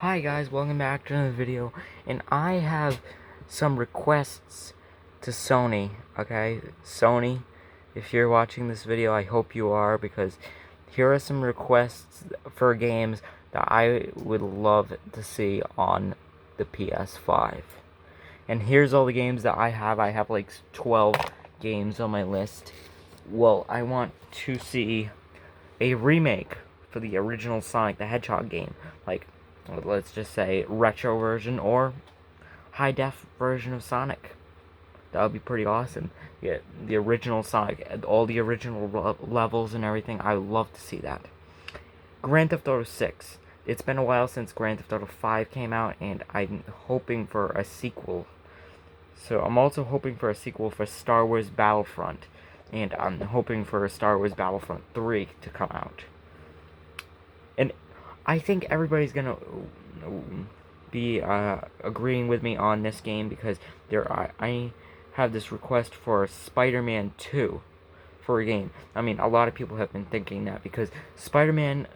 Hi guys, welcome back to another video, and I have some requests to Sony, okay? Sony, if you're watching this video, I hope you are, because here are some requests for games that I would love to see on the PS5. And here's all the games that I have. I have like 12 games on my list. Well, I want to see a remake for the original Sonic the Hedgehog game. Like, let's just say retro version or high def version of Sonic. That would be pretty awesome. Yeah, the original Sonic, all the original levels and everything. I would love to see that. Grand Theft Auto 6. It's been a while since Grand Theft Auto 5 came out, and I'm hoping for a sequel. So I'm also hoping for a sequel for Star Wars Battlefront, and I'm hoping for a Star Wars Battlefront 3 to come out. And I think everybody's gonna be agreeing with me on this game, because I have this request for Spider-Man 2 for a game. I mean, a lot of people have been thinking that, because Spider-Man,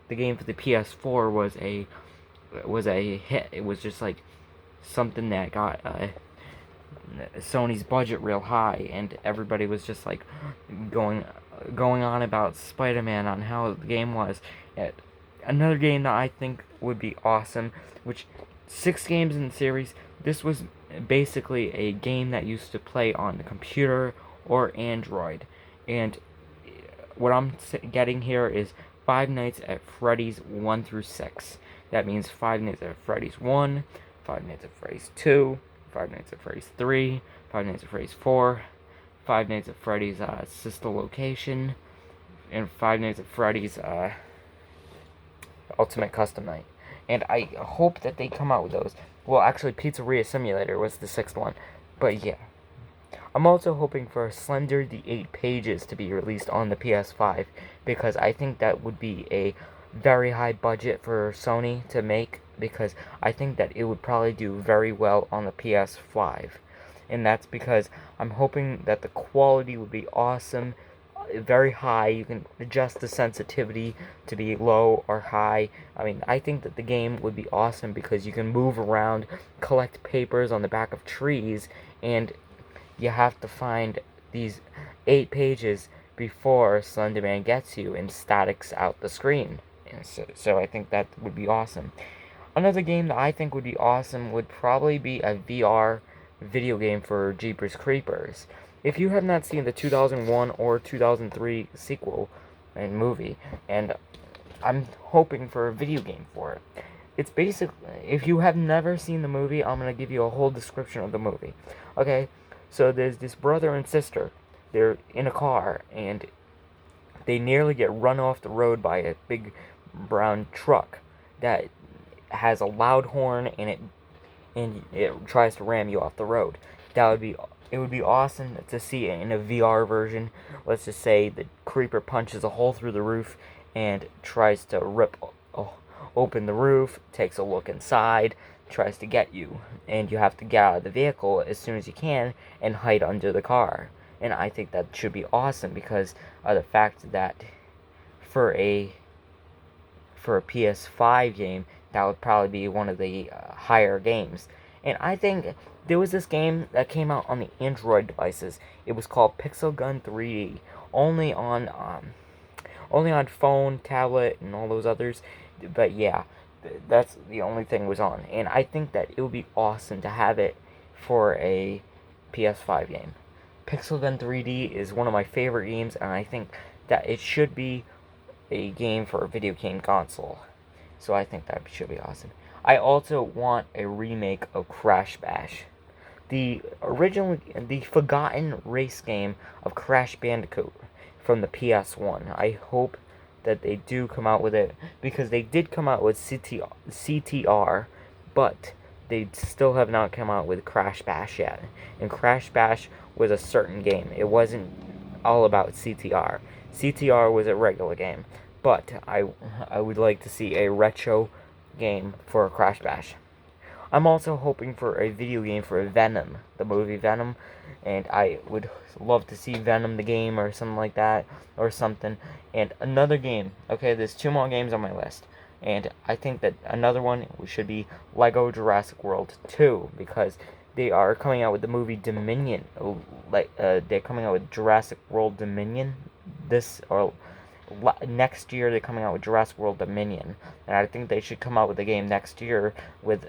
the game for the PS4, was a hit. It was just like something that got Sony's budget real high, and everybody was just like going on about Spider-Man, on how the game was. Another game that I think would be awesome, which 6 games in the series. This was basically a game that used to play on the computer or Android, and what I'm getting here is Five Nights at Freddy's 1 through 6. That means Five Nights at Freddy's 1, Five Nights at Freddy's 2, Five Nights at Freddy's 3, Five Nights at Freddy's 4, Five Nights at Freddy's sister location, and Five Nights at Freddy's Ultimate Custom Night. And I hope that they come out with those. Well, actually, Pizzeria Simulator was the 6th one. But yeah. I'm also hoping for Slender the 8 Pages to be released on the PS5, because I think that would be a very high budget for Sony to make, because I think that it would probably do very well on the PS5. And that's because I'm hoping that the quality would be awesome, very high. You can adjust the sensitivity to be low or high. I mean, I think that the game would be awesome, because you can move around, collect papers on the back of trees, and you have to find these 8 pages before Slenderman gets you and statics out the screen. And so I think that would be awesome. Another game that I think would be awesome would probably be a VR video game for Jeepers Creepers. If you have not seen the 2001 or 2003 sequel and movie, and I'm hoping for a video game for it. It's basically, if you have never seen the movie, I'm going to give you a whole description of the movie. Okay, so there's this brother and sister. They're in a car, and they nearly get run off the road by a big brown truck that has a loud horn, and it tries to ram you off the road. It would be awesome to see it in a VR version. Let's just say the creeper punches a hole through the roof and tries to rip open the roof, takes a look inside, tries to get you, and you have to get out of the vehicle as soon as you can and hide under the car. And I think that should be awesome, because of the fact that for a PS5 game, that would probably be one of the higher games. And I think there was this game that came out on the Android devices. It was called Pixel Gun 3D, only on phone, tablet, and all those others. But yeah, that's the only thing it was on. And I think that it would be awesome to have it for a PS5 game. Pixel Gun 3D is one of my favorite games, and I think that it should be a game for a video game console. So I think that should be awesome. I also want a remake of Crash Bash. The forgotten race game of Crash Bandicoot from the PS1. I hope that they do come out with it, because they did come out with CTR, but they still have not come out with Crash Bash yet. And Crash Bash was a certain game. It wasn't all about CTR. CTR was a regular game, but I would like to see a retro game for Crash Bash. I'm also hoping for a video game for Venom, the movie Venom, and I would love to see Venom the game or something like that, or something. And another game, okay, there's 2 more games on my list. And I think that another one should be Lego Jurassic World 2, because they are coming out with the movie Dominion. They're coming out with Jurassic World Dominion this or next year. They're coming out with Jurassic World Dominion, and I think they should come out with a game next year with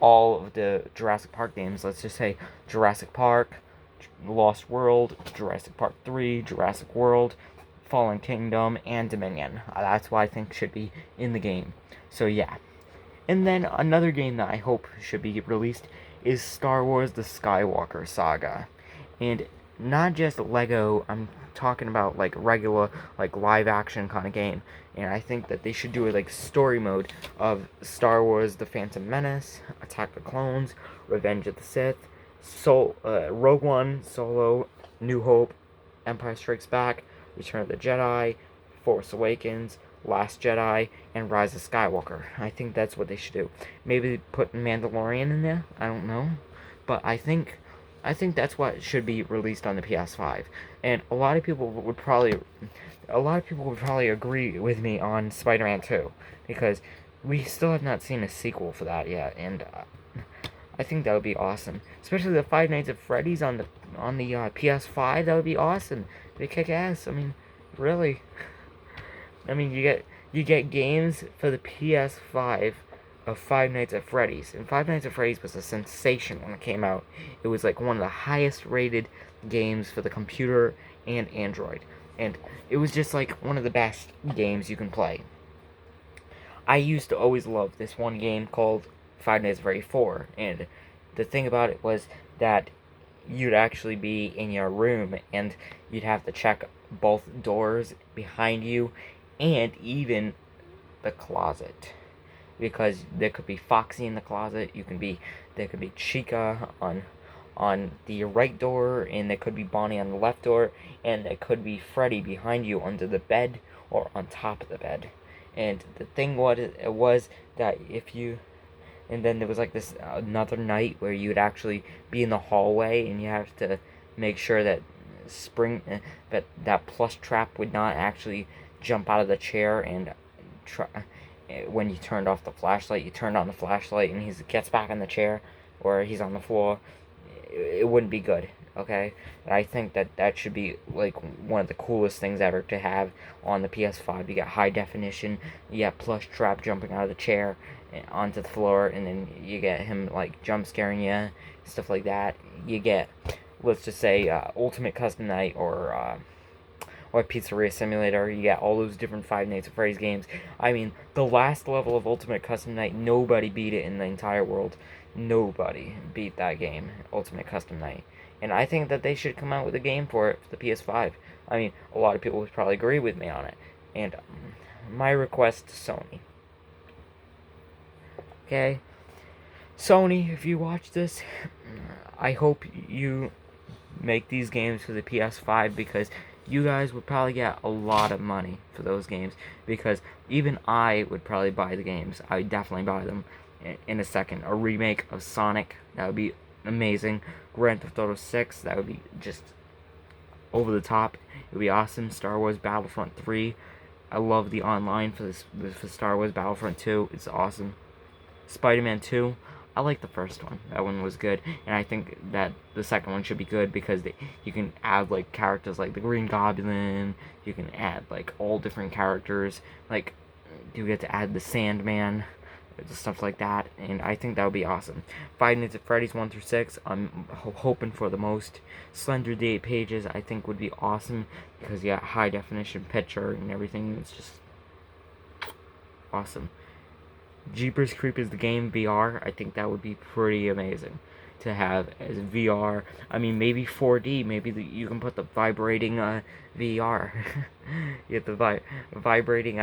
all of the Jurassic Park games. Let's just say Jurassic Park, Lost World, Jurassic Park 3, Jurassic World, Fallen Kingdom, and Dominion. That's what I think should be in the game. So yeah. And then another game that I hope should be released is Star Wars The Skywalker Saga. And not just Lego, I'm talking about like regular, like live action kind of game. And I think that they should do a like story mode of Star Wars The Phantom Menace, Attack the Clones, Revenge of the Sith, Rogue One, Solo, New Hope, Empire Strikes Back, Return of the Jedi, Force Awakens, Last Jedi, and Rise of Skywalker. I think that's what they should do. Maybe put Mandalorian in there. I don't know, but I think that's what should be released on the PS5. And a lot of people would probably agree with me on Spider-Man 2, because we still have not seen a sequel for that yet, and I think that would be awesome. Especially the Five Nights at Freddy's on the PS5. That would be awesome. They kick ass. I mean, really. I mean, you get games for the PS5 of Five Nights at Freddy's, and Five Nights at Freddy's was a sensation when it came out. It was like one of the highest rated games for the computer and Android, and it was just like one of the best games you can play. I used to always love this one game called Five Nights at Freddy's 4, and the thing about it was that you'd actually be in your room, and you'd have to check both doors behind you, and even the closet, because there could be Foxy in the closet. There could be Chica on the right door, and there could be Bonnie on the left door, and there could be Freddy behind you under the bed or on top of the bed. And the thing was that if you, and then there was like this another night where you would actually be in the hallway, and you have to make sure that that plush trap would not actually jump out of the chair, and when you turned off the flashlight, you turned on the flashlight, and he gets back in the chair, or he's on the floor. It wouldn't be good, okay? And I think that should be like one of the coolest things ever to have on the PS5. You got high definition, you got plush trap jumping out of the chair onto the floor, and then you get him like jump scaring you, stuff like that. You get, let's just say, Ultimate Custom Night, or Pizzeria Simulator. You get all those different Five Nights at Freddy's games. I mean, the last level of Ultimate Custom Night, nobody beat it in the entire world. Nobody beat that game, Ultimate Custom Night. And I think that they should come out with a game for it for the PS5. I mean, a lot of people would probably agree with me on it. And my request to Sony. Okay? Sony, if you watch this, I hope you make these games for the PS5, because you guys would probably get a lot of money for those games, because even I would probably buy the games. I would definitely buy them in a second. A remake of Sonic, that would be amazing. Grand Theft Auto 6, that would be just over the top. It would be awesome. Star Wars Battlefront 3, I love the online for Star Wars Battlefront 2. It's awesome. Spider-Man 2, I like the first one. That one was good, and I think that the second one should be good, because you can add like characters like the Green Goblin. You can add like all different characters. Like you get to add the Sandman, stuff like that, and I think that would be awesome. Five Nights at Freddy's 1 through 6, I'm hoping for the most. Slender the 8 Pages, I think would be awesome, because you got high definition picture and everything. It's just awesome. Jeepers Creepers the game VR, I think that would be pretty amazing to have as VR. I mean, maybe 4D, maybe you can put the vibrating VR. You get the vibrating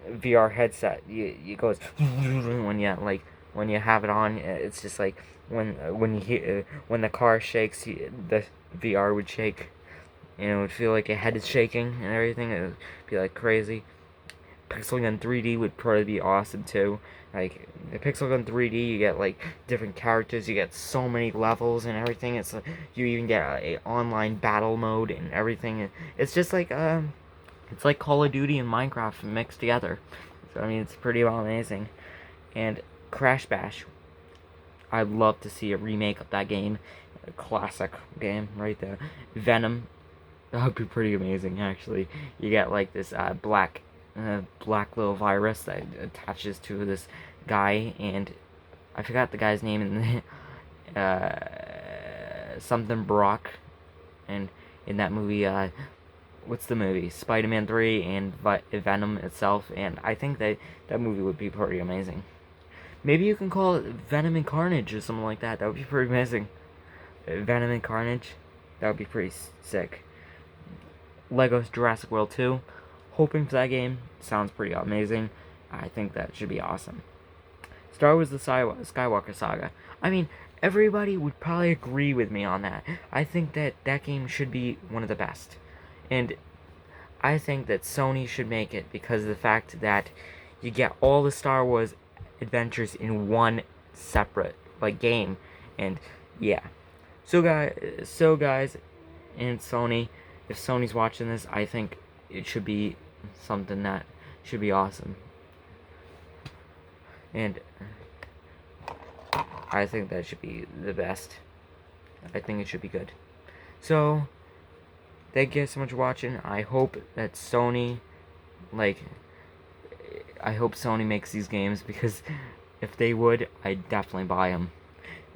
VR headset. You goes when you have it on. It's just like when you hear when the car shakes, the VR would shake, and it would feel like your head is shaking and everything. It would be like crazy. Pixel Gun 3D would probably be awesome too. Like the Pixel Gun 3D, you get like different characters, you get so many levels and everything. It's like, you even get a online battle mode and everything. It's just like it's like Call of Duty and Minecraft mixed together. So, I mean, it's pretty amazing. And Crash Bash, I'd love to see a remake of that game. A classic game right there. Venom, that would be pretty amazing, actually. You get like this black little virus that attaches to this guy, and I forgot the guy's name in the something Brock, and in that movie, what's the movie? Spider-Man 3 and Venom itself, and I think that movie would be pretty amazing. Maybe you can call it Venom and Carnage or something like that. That would be pretty amazing. Venom and Carnage, that would be pretty sick. Lego's Jurassic World 2, hoping for that game. Sounds pretty amazing. I think that should be awesome. Star Wars The Skywalker Saga. I mean, everybody would probably agree with me on that. I think that that game should be one of the best. And I think that Sony should make it because of the fact that you get all the Star Wars adventures in one separate game. And yeah. So guys, and Sony, if Sony's watching this, I think it should be something that should be awesome. And I think that should be the best. I think it should be good. So, thank you guys so much for watching. I hope that Sony, I hope Sony makes these games, because if they would, I'd definitely buy them.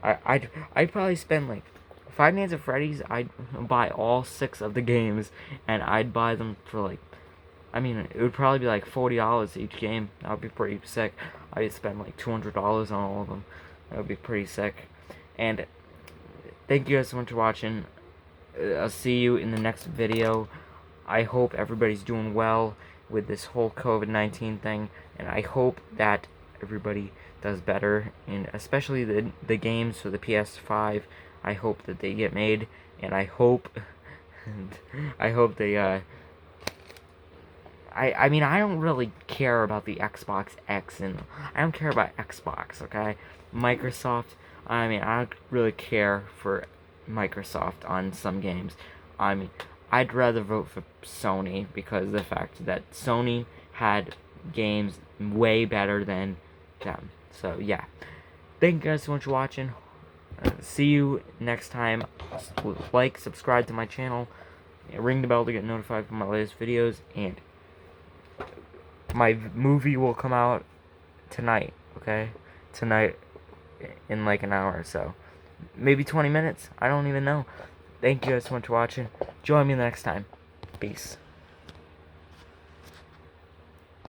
I'd probably spend Five Nights at Freddy's. I'd buy all 6 of the games, and I'd buy them for I mean, it would probably be $40 each game. That would be pretty sick. I'd spend $200 on all of them. That would be pretty sick. And thank you guys so much for watching. I'll see you in the next video. I hope everybody's doing well with this whole COVID-19 thing, and I hope that everybody does better, and especially the games for the PS5. I hope that they get made, and I hope they I mean, I don't really care about the Xbox X, and I don't care about Xbox, okay? Microsoft, I mean, I don't really care for Microsoft on some games. I mean, I'd rather vote for Sony because of the fact that Sony had games way better than them. So, yeah. Thank you guys so much for watching. See you next time. Subscribe to my channel, ring the bell to get notified for my latest videos, and my movie will come out tonight, okay? Tonight, in an hour or so. Maybe 20 minutes. I don't even know. Thank you guys so much for watching. Join me next time. Peace.